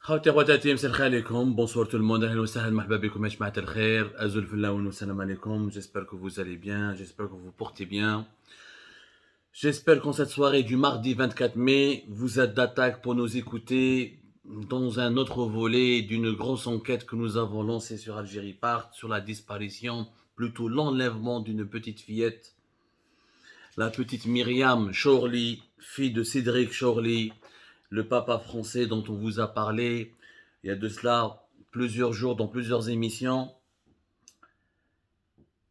خواتي خواتاتي مساء الخير عليكم. Bonsoir tout le monde, اهلا وسهلا مرحبا بكم يا جماعة الخير. ازول في الله والسلام عليكم. J'espère que vous allez bien, j'espère que vous vous portez bien. J'espère qu'en cette soirée du mardi 24 mai, vous êtes d'attaque pour nous écouter dans un autre volet d'une grosse enquête que nous avons lancée sur Algérie Part, sur la disparition, plutôt l'enlèvement d'une petite fillette, la petite Myriam Chorli, fille de Cédric Chorli, le papa français dont on vous a parlé il y a de cela plusieurs jours dans plusieurs émissions.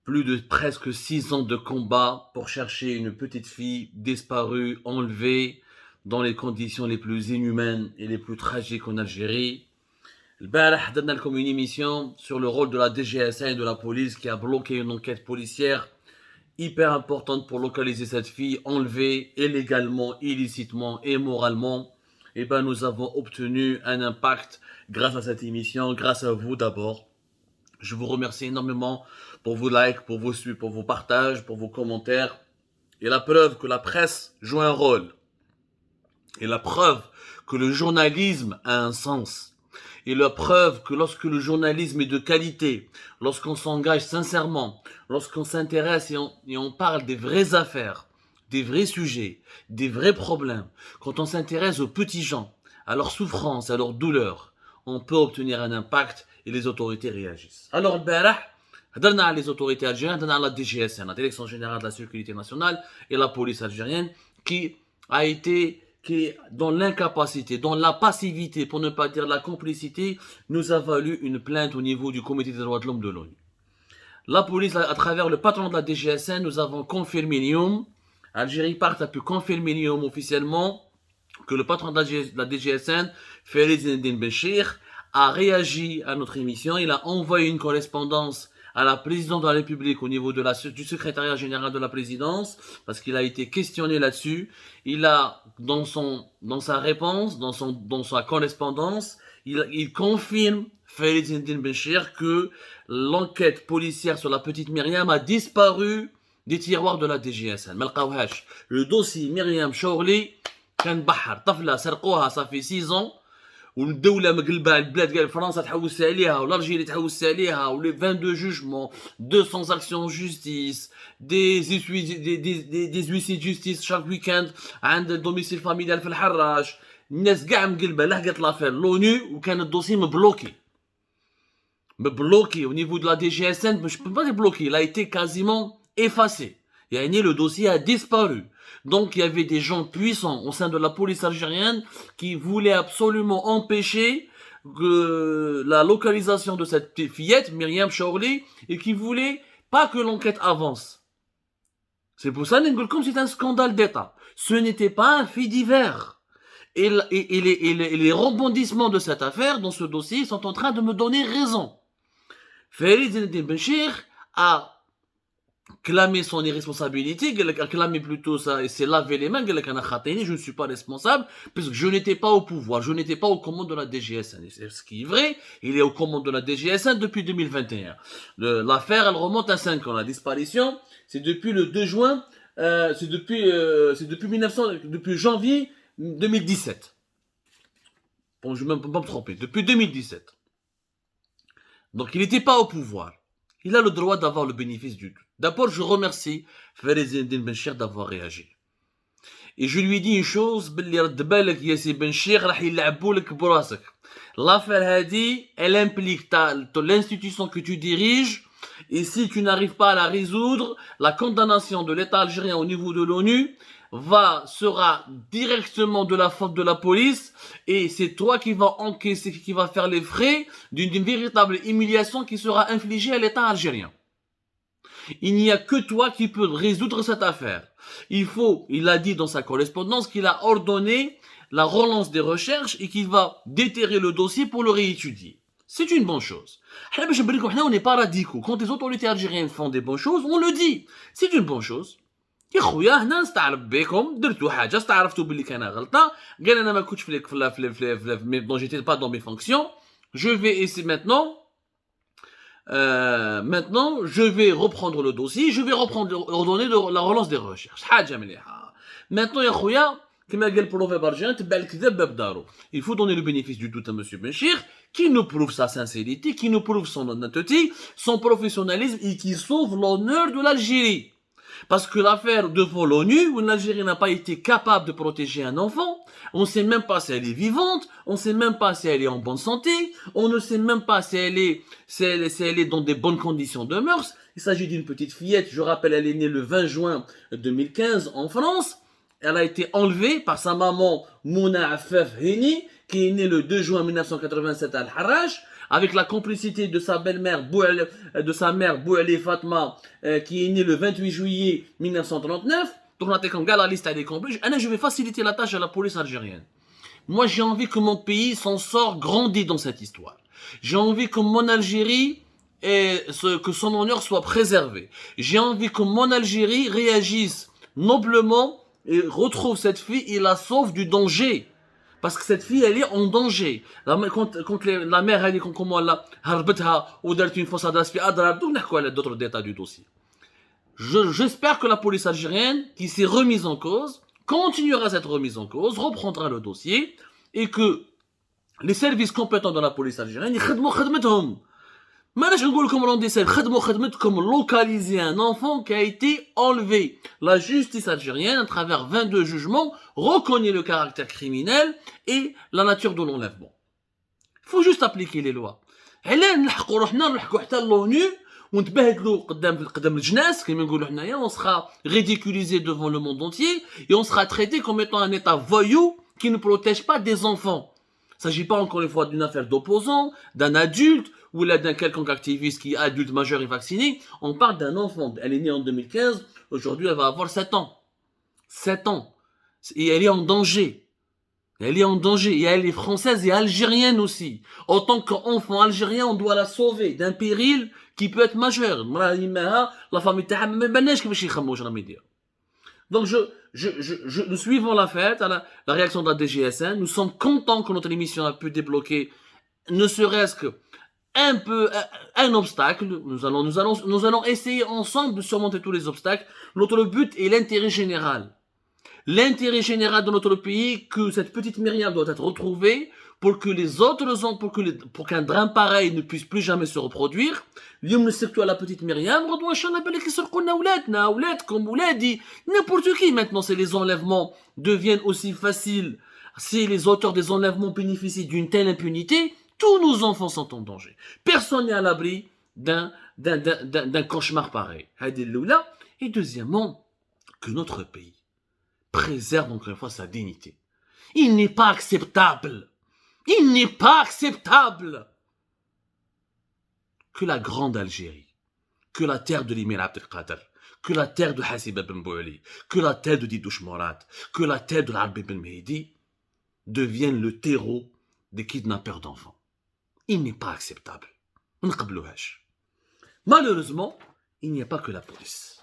Plus de presque 6 ans de combat pour chercher une petite fille disparue, enlevée dans les conditions les plus inhumaines et les plus tragiques en Algérie. البارح درنا لكم une émission sur le rôle de la DGSN et de la police qui a bloqué une enquête policière hyper importante pour localiser cette fille enlevée illégalement, illicitement et moralement. Et ben nous avons obtenu un impact grâce à cette émission, grâce à vous d'abord. Je vous remercie énormément pour vos likes, pour vos partages, pour vos commentaires. Et la preuve que la presse joue un rôle. Et la preuve que le journalisme a un sens. Et la preuve que lorsque le journalisme est de qualité, lorsqu'on s'engage sincèrement, lorsqu'on s'intéresse et on parle des vraies affaires, des vrais sujets, des vrais problèmes, quand on s'intéresse aux petits gens, à leurs souffrances, à leurs douleurs, on peut obtenir un impact et les autorités réagissent. Alors, البارح هضرنا على les autorités algériennes, هضرنا على la DGSN, la Direction Générale de la Sécurité Nationale, et la police algérienne, qui est dans l'incapacité, dans la passivité, pour ne pas dire la complicité, nous a valu une plainte au niveau du Comité des droits de l'homme de l'ONU. La police, à travers le patron de la DGSN, nous avons confirmé l'IOM, Algérie Part a pu confirmer l'IOM officiellement que le patron de la DGSN, Farid Zinedine Benchir, a réagi à notre émission. Il a envoyé une correspondance à la présidente de la République au niveau du secrétariat général de la présidence, parce qu'il a été questionné là-dessus. Il a, dans sa réponse, dans sa correspondance, il confirme, Farid Zinedine Benchir, que l'enquête policière sur la petite Myriam a disparu des tiroirs de la DGSN. Le dossier Myriam Chorli كان بحر طفله سرقوها صافي 6 ans والدوله مقلبه البلاد قال فرنسا تحوس عليها والارجيلي تحوس عليها ولي 22 jugements 200 actions en justice des huissiers de justice chaque week-end عند الدوميسيل فاميليال في الحراش الناس كاع مقلبه لحقت لافير لونو وكان الدوسي مبلوكي au niveau de la DGSN. Je peux pas dire bloqué, il a été quasiment effacé. Le dossier a disparu. Donc, il y avait des gens puissants au sein de la police algérienne qui voulaient absolument empêcher la localisation de cette petite fillette, Myriam Chorli, et qui voulaient pas que l'enquête avance. C'est pour ça que c'est un scandale d'État. Ce n'était pas un fait divers. Et les rebondissements de cette affaire, dans ce dossier, sont en train de me donner raison. Farid Zinedine Benchir a clamer son irresponsabilité, a clamé plutôt ça, et c'est laver les mains, je ne suis pas responsable, parce que je n'étais pas au pouvoir, je n'étais pas aux commandes de la DGSN. Et c'est ce qui est vrai, il est aux commandes de la DGSN depuis 2021. L'affaire, elle remonte à 5 ans. La disparition, c'est depuis le 2 juin, c'est depuis janvier 2017. Bon, je ne peux pas me tromper, depuis 2017. Donc, il n'était pas au pouvoir. Il a le droit d'avoir le bénéfice du doute. D'abord, je remercie Farid Zinedine Benchir d'avoir réagi. Et je lui dis une chose, l'affaire Hadi, elle implique l'institution que tu diriges, et si tu n'arrives pas à la résoudre, la condamnation de l'État algérien au niveau de l'ONU sera directement de la faute de la police, et c'est toi qui vas encaisser, qui va faire les frais d'une véritable humiliation qui sera infligée à l'État algérien. Il n'y a que toi qui peux résoudre cette affaire. Il a dit dans sa correspondance qu'il a ordonné la relance des recherches et qu'il va déterrer le dossier pour le réétudier. C'est une bonne chose. On n'est pas radicaux. Quand les autorités algériennes font des bonnes choses, on le dit. C'est une bonne chose. يا خويا هنا نستعرف بكم درتوا حاجه استعرفتوا باللي كان غلطه قال انا ما كنتش في دون جيتي با دون مي فونكسيون je vais essayer maintenant je vais reprendre le dossier, je vais ordonner la relance des recherches. حاجه مليحه. Maintenant يا خويا Il faut donner le bénéfice du doute à M. Benchir, qui nous prouve sa sincérité, qui nous prouve son honnêteté, son professionnalisme et qui sauve l'honneur de l'Algérie. Parce que l'affaire devant l'ONU, où l'Algérie n'a pas été capable de protéger un enfant, on ne sait même pas si elle est vivante, on ne sait même pas si elle est en bonne santé, on ne sait même pas si elle est dans des bonnes conditions de mœurs. Il s'agit d'une petite fillette, je rappelle, elle est née le 20 juin 2015 en France. Elle a été enlevée par sa maman Mouna Affaf Heni, qui est née le 2 juin 1987 à Al-Harrach, avec la complicité de sa belle-mère, de sa mère Bouali Fatma, qui est née le 28 juillet 1939. Donc on a comme gars, la liste elle est complète. Je vais faciliter la tâche à la police algérienne. Moi j'ai envie que mon pays s'en sort grandi dans cette histoire. J'ai envie que mon Algérie, que son honneur soit préservé. J'ai envie que mon Algérie réagisse noblement et retrouve cette fille et la sauve du danger. Parce que cette fille, elle est en danger. Quand la mère, elle dit comment elle a harbetha ou d'être une fausse adresse, puis adrab, donc elle a d'autres détails du dossier. J'espère que la police algérienne, qui s'est remise en cause, continuera cette remise en cause, reprendra le dossier, et que les services compétents de la police algérienne, ils khadmouhom. Maintenant, je vais vous dire comme localiser un enfant qui a été enlevé. La justice algérienne, à travers 22 jugements, reconnaît le caractère criminel et la nature de l'enlèvement. Il faut juste appliquer les lois. On sera ridiculisé devant le monde entier et on sera traité comme étant un état voyou qui ne protège pas des enfants. Il ne s'agit pas encore une fois d'une affaire d'opposant, d'un adulte, ou là d'un quelconque activiste qui est adulte, majeur et vacciné. On parle d'un enfant. Elle est née en 2015. Aujourd'hui, elle va avoir 7 ans. 7 ans. Et elle est en danger. Elle est en danger. Et elle est française et algérienne aussi. En tant qu'enfant algérien, on doit la sauver d'un péril qui peut être majeur. La famille donc, nous suivons la fête, la réaction de la DGSN. Nous sommes contents que notre émission a pu débloquer, ne serait-ce que un obstacle. Nous allons essayer ensemble de surmonter tous les obstacles. Notre but est l'intérêt général. L'intérêt général de notre pays, que cette petite Myriam doit être retrouvée pour que les autres pour qu'un drame pareil ne puisse plus jamais se reproduire. اليوم نسكتوا على petite Myriam, غدوة إن شاء الله بالك يسرقوا لنا أولادنا، أولادكم، أولادي، n'importe qui. Maintenant, si les enlèvements deviennent aussi faciles, si les auteurs des enlèvements bénéficient d'une telle impunité, tous nos enfants sont en danger. Personne n'est à l'abri d'un cauchemar pareil. Et deuxièmement, que notre pays préserve encore une fois sa dignité. Il n'est pas acceptable que la grande Algérie, que la terre de l'émir Abdelkader, que la terre de Hassib Ben Bouali, que la terre de Didouche Morat, que la terre de l'Arbi Ben Mehdi deviennent le terreau des kidnappeurs d'enfants. Il n'est pas acceptable. Malheureusement, il n'y a pas que la police.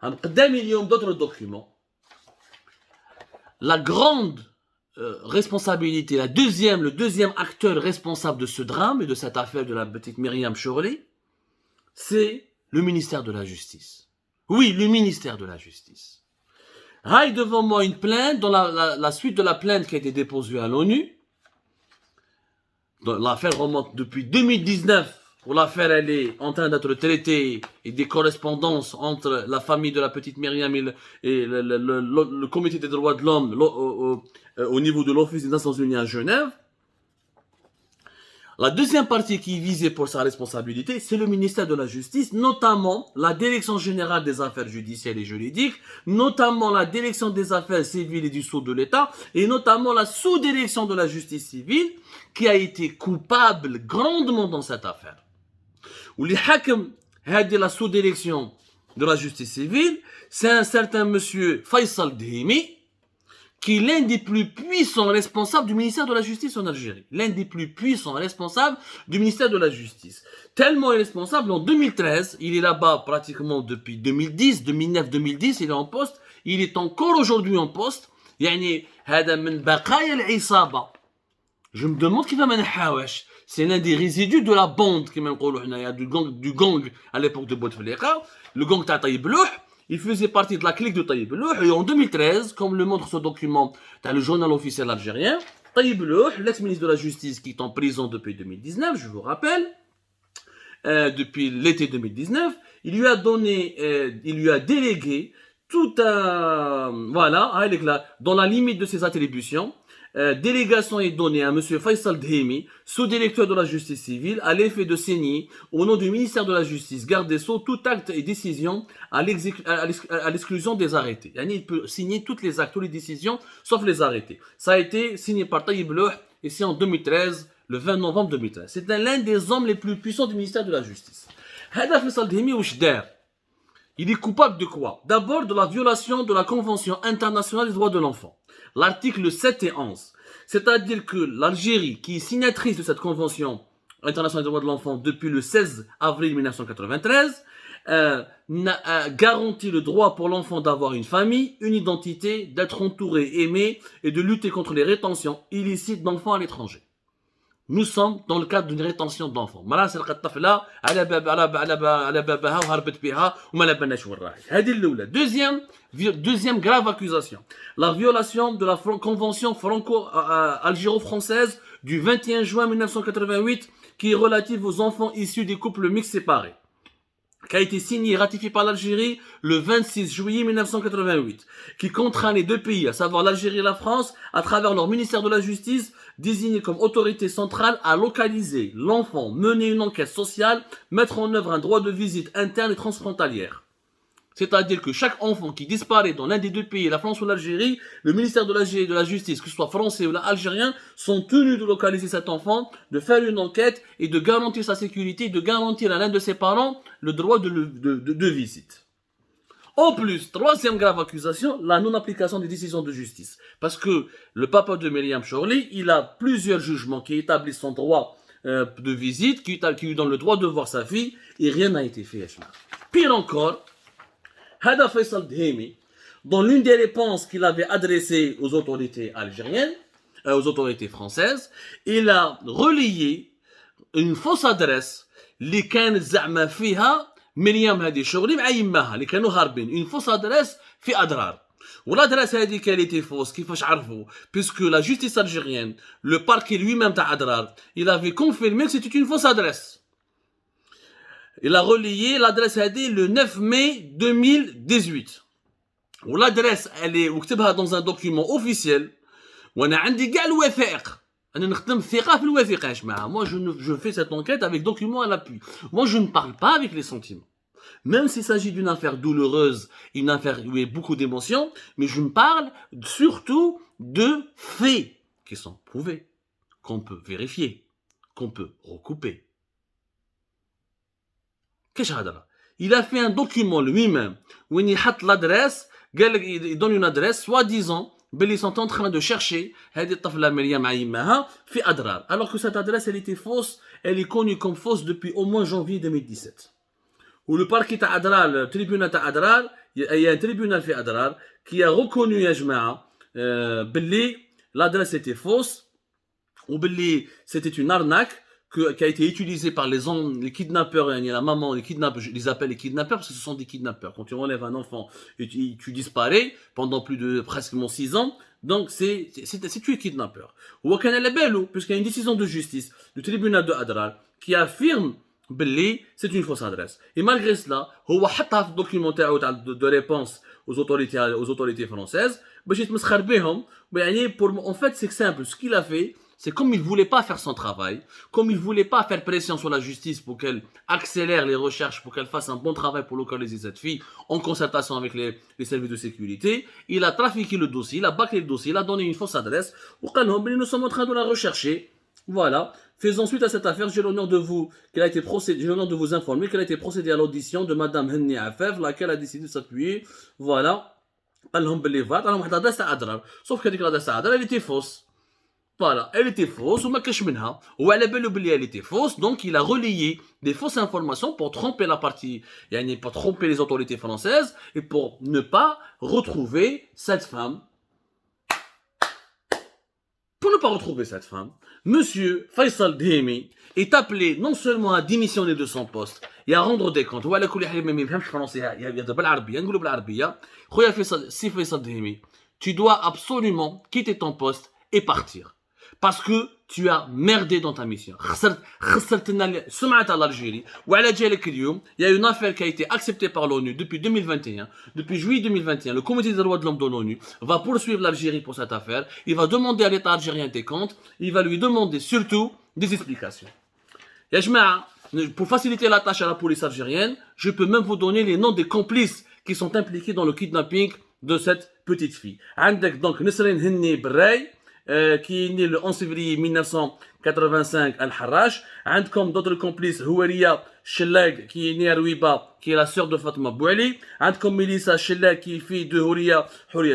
D'autres documents. La grande responsabilité, le deuxième acteur responsable de ce drame et de cette affaire de la petite Myriam Chorley, c'est le ministère de la Justice. Oui, le ministère de la Justice. Aïe devant moi une plainte, dans la suite de la plainte qui a été déposée à l'ONU. L'affaire remonte depuis 2019, où l'affaire elle est en train d'être traitée et des correspondances entre la famille de la petite Myriam et le comité des droits de l'homme au niveau de l'Office des Nations Unies à Genève. La deuxième partie qui est visée pour sa responsabilité, c'est le ministère de la Justice, notamment la Direction générale des affaires judiciaires et juridiques, notamment la Direction des affaires civiles et du sceau de l'État, et notamment la sous-direction de la justice civile, qui a été coupable grandement dans cette affaire. Où les hakim, la sous-direction de la justice civile, c'est un certain monsieur Faisal Dhimi, qui est l'un des plus puissants responsables du ministère de la Justice en Algérie. L'un des plus puissants responsables du ministère de la Justice. Tellement responsable, en 2013, il est là-bas pratiquement depuis 2010, 2009-2010, il est en poste, il est encore aujourd'hui en poste. يعني هذا من بقايا العصابة. Je me demande qui va m'enhawash. C'est l'un des résidus de la bande qui du gang à l'époque de Bouteflika, le gang Tataï Blouh. il faisait partie de la clique de Tayyip Louh. Et en 2013, comme le montre ce document dans le journal officiel algérien, Tayyip Louh, l'ex-ministre de la Justice qui est en prison depuis 2019, je vous rappelle, depuis l'été 2019, il lui a délégué tout un, voilà, dans la limite de ses attributions, délégation est donnée à M. Faisal Dhemi, sous-directeur de la justice civile, à l'effet de signer, au nom du ministère de la Justice, garde des Sceaux, tout acte et décision à l'exclusion des arrêtés. Il peut signer tous les actes, toutes les décisions, sauf les arrêtés. Ça a été signé par Tayyip Louh, ici en 2013, le 20 novembre 2013. C'est l'un des hommes les plus puissants du ministère de la Justice. Hada Faisal Dhemi ou Shder, il est coupable de quoi? D'abord de la violation de la Convention internationale des droits de l'enfant. L'article 7 et 11. C'est-à-dire que l'Algérie, qui est signatrice de cette Convention internationale des droits de l'enfant depuis le 16 avril 1993, garantit le droit pour l'enfant d'avoir une famille, une identité, d'être entouré, aimé et de lutter contre les rétentions illicites d'enfants à l'étranger. Nous sommes dans le cadre d'une rétention d'enfants. Deuxième grave accusation. La violation de la convention franco-algéro-française du 21 juin 1988 qui est relative aux enfants issus des couples mixtes séparés, qui a été signé et ratifié par l'Algérie le 26 juillet 1988, qui contraint les deux pays, à savoir l'Algérie et la France, à travers leur ministère de la Justice, désigné comme autorité centrale, à localiser l'enfant, mener une enquête sociale, mettre en œuvre un droit de visite interne et transfrontalière. C'est-à-dire que chaque enfant qui disparaît dans l'un des deux pays, la France ou l'Algérie, le ministère de la Justice, que ce soit français ou algérien, sont tenus de localiser cet enfant, de faire une enquête et de garantir sa sécurité, de garantir à l'un de ses parents le droit de visite. En plus, troisième grave accusation, la non-application des décisions de justice. Parce que le papa de Myriam Chorli, il a plusieurs jugements qui établissent son droit de visite, qui lui donnent le droit de voir sa fille, et rien n'a été fait. Pire encore, Hada Faisal Dhemi, dans l'une des réponses qu'il avait adressées aux autorités algériennes, aux autorités françaises, il a relayé une fausse adresse, اللي كان زعما فيها مريم هذه شغلي مع يماها اللي كانوا هاربين une fausse adresse في أدرار. والادرesse هذه qu'elle était fausse كيفاش عرفوا puisque la justice algérienne, le parquet lui-même تاع أدرار, il avait confirmé que c'était une fausse adresse. Il a relayé l'adresse le 9 mai 2018. Où l'adresse, elle est وكتبها dans un document officiel. وانا عندي كاع الوثائق. انا نخدم الثقه في الوثيقه يا جماعه. Moi je fais cette enquête avec documents à l'appui. Moi je ne parle pas avec les sentiments. Même s'il s'agit d'une affaire douloureuse, une affaire où il y a beaucoup d'émotions, mais je me parle surtout de faits qui sont prouvés, qu'on peut vérifier, qu'on peut recouper. كيش هذا؟ Il a fait un document lui-même où il يحط l'adresse, il donne une adresse soi-disant ils sont en train de chercher هذه الطفلة مريم مع يماها في أدرار, alors que cette adresse elle était fausse, elle est connue comme fausse depuis au moins janvier 2017. Où le parquet تاع أدرار, le tribunal تاع أدرار, il y a un tribunal في أدرار qui a reconnu يا جماعة باللي l'adresse était fausse ou باللي c'était une arnaque qui a été utilisé par les kidnappeurs, la maman, les kidnappeurs, je les appelle les kidnappeurs parce que ce sont des kidnappeurs. Quand tu enlèves un enfant et tu disparais pendant plus de presque 6 ans, donc c'est tu es kidnappeur. Ou puisqu'il y a une décision de justice du tribunal de Adrar qui affirme que c'est une fausse adresse. Et malgré cela, il a fait un document de réponse aux autorités françaises. En fait, c'est simple. Ce qu'il a fait, c'est comme il ne voulait pas faire son travail, comme il ne voulait pas faire pression sur la justice pour qu'elle accélère les recherches, pour qu'elle fasse un bon travail pour localiser cette fille en concertation avec les services de sécurité, il a trafiqué le dossier, il a bâclé le dossier, il a donné une fausse adresse. Nous sommes en train de la rechercher. Voilà. Faisant suite à cette affaire, j'ai l'honneur de vous informer qu'elle a été procédée à l'audition de Madame Henni Afef, laquelle a décidé de s'appuyer. Voilà. Sauf que l'adresse à Adrar, elle était fausse. Voilà, elle était fausse, ou elle était fausse, donc il a relayé des fausses informations pour tromper pour tromper les autorités françaises et pour ne pas retrouver cette femme. Pour ne pas retrouver cette femme, Monsieur Faisal Dhemi est appelé non seulement à démissionner de son poste et à rendre des comptes. وعلى كل حال ما يفهمش فرنسي يهضر بالعربية نقولوا بالعربية. خويا Faisal Dhemi, tu dois absolument quitter ton poste et partir. Parce que tu as merdé dans ta mission. خسرت لنا سمعة l'Algérie. وعلى جالك اليوم, il y a une affaire qui a été acceptée par l'ONU depuis 2021. Depuis juillet 2021, le comité des droits de l'homme de l'ONU va poursuivre l'Algérie pour cette affaire. Il va demander à l'État algérien des comptes. Il va lui demander surtout des explications. Ya jma'a, pour faciliter la tâche à la police algérienne, je peux même vous donner les noms des complices qui sont impliqués dans le kidnapping de cette petite fille. عندك donc Nesrine Henni Bray, qui est né le 11 février 1985 à Al-Harrach. عندكم d'autres complices, Houaria Shellag, qui est née à Rouiba, qui est la sœur de Fatma Bouali. عندكم Melissa Shellag, qui est fille de Houria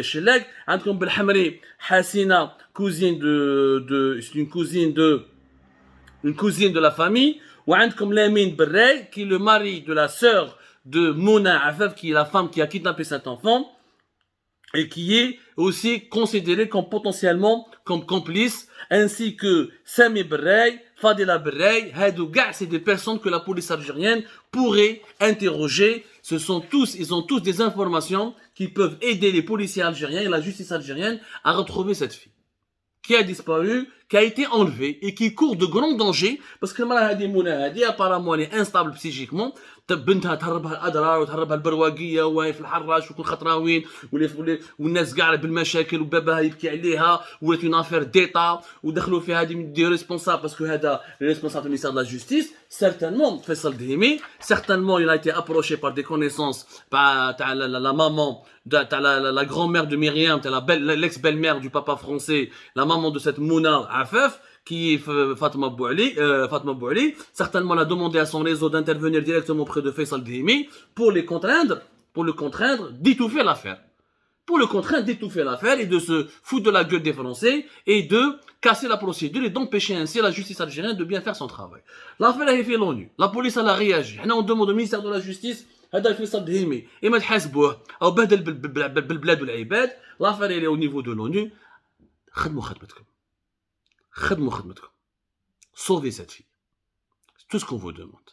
Shellag. عندكم Belhamri Hassina, cousine c'est une cousine de la famille. وعندكم Lamine Berrey, qui est le mari de la sœur de Mouna Afef, qui est la femme qui a kidnappé cet enfant et qui est aussi considéré comme potentiellement comme complice, ainsi que Sami Berrey, Fadila Berrey. C'est des personnes que la police algérienne pourrait interroger. Ils ont tous des informations qui peuvent aider les policiers algériens et la justice algérienne à retrouver cette fille qui a disparu, qui a été enlevée et qui court de grands dangers parce que apparemment elle est instable psychiquement. بنتها تهربها الاضرار وتهربها البرواقيه وهي في الحراش وكل خطراوين والناس قاعده بالمشاكل وباباها يبكي عليها ولات اون افير ديتا ودخلوا فيها دي ريسبونسابل باسكو هذا لي ريسبونسابل du ministère de la justice. Certainement Faisal Dhemi, certainement il a été approché par des connaissances تاع la maman تاع la grand-mère de Myriam, l'ex-belle-mère du papa français, la maman de cette Mouna Afef qui est Fatma Bouali, certainement l'a demandé à son réseau d'intervenir directement auprès de Faisal Dhemi pour le contraindre d'étouffer l'affaire. Pour le contraindre d'étouffer l'affaire et de se foutre de la gueule des Français et de casser la procédure et d'empêcher ainsi la justice algérienne de bien faire son travail. L'affaire a fait l'ONU, la police a réagi. On demande au ministère de la Justice هذا فيصل دهيمي اما تحاسبوه او بهدل بالبلاد والعباد. l'affaire elle est au niveau de l'ONU. خدموا خدمتكم. Sauvez cette fille. C'est tout ce qu'on vous demande.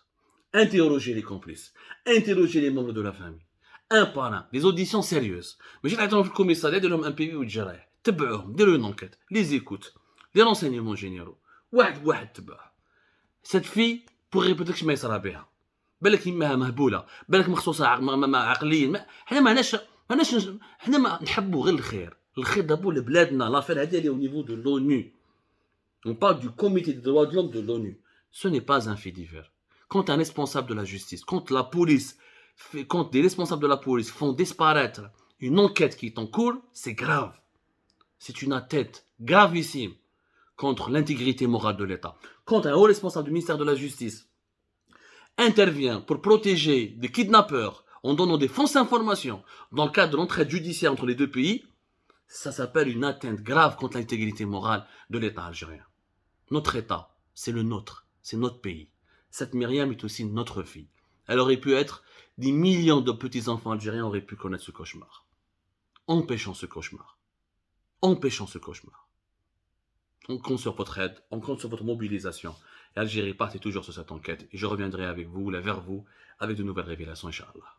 Interrogez les complices. Interrogez les membres de la famille. Un par un. Des auditions sérieuses. Mais j'ai attendu le commissariat de l'homme un PV ou de Jarrah. تبعوهم, ديروا une enquête. Les écoutes. Les renseignements généraux. واحد تبعه. Cette fille pourrait peut-être ما يصرى بها. بالك يماها مهبوله، بالك مخصوصه عقليا. حنا ما نحبوا غير الخير دابا لبلادنا. لافير هذه اللي au niveau de l'ONU. On parle du comité des droits de l'homme de l'ONU. Ce n'est pas un fait divers. Quand un responsable de la justice, quand des responsables de la police font disparaître une enquête qui est en cours, c'est grave. C'est une atteinte gravissime contre l'intégrité morale de l'État. Quand un haut responsable du ministère de la Justice intervient pour protéger des kidnappeurs en donnant des fausses informations dans le cadre de l'entraide judiciaire entre les deux pays, ça s'appelle une atteinte grave contre l'intégrité morale de l'État algérien. Notre État, c'est le nôtre, c'est notre pays. Cette Myriam est aussi notre fille. Elle aurait pu être, des millions de petits-enfants algériens auraient pu connaître ce cauchemar. Empêchons ce cauchemar. On compte sur votre aide, on compte sur votre mobilisation. Et Algérie part toujours sur cette enquête. Et je reviendrai vers vous avec de nouvelles révélations, Inch'Allah.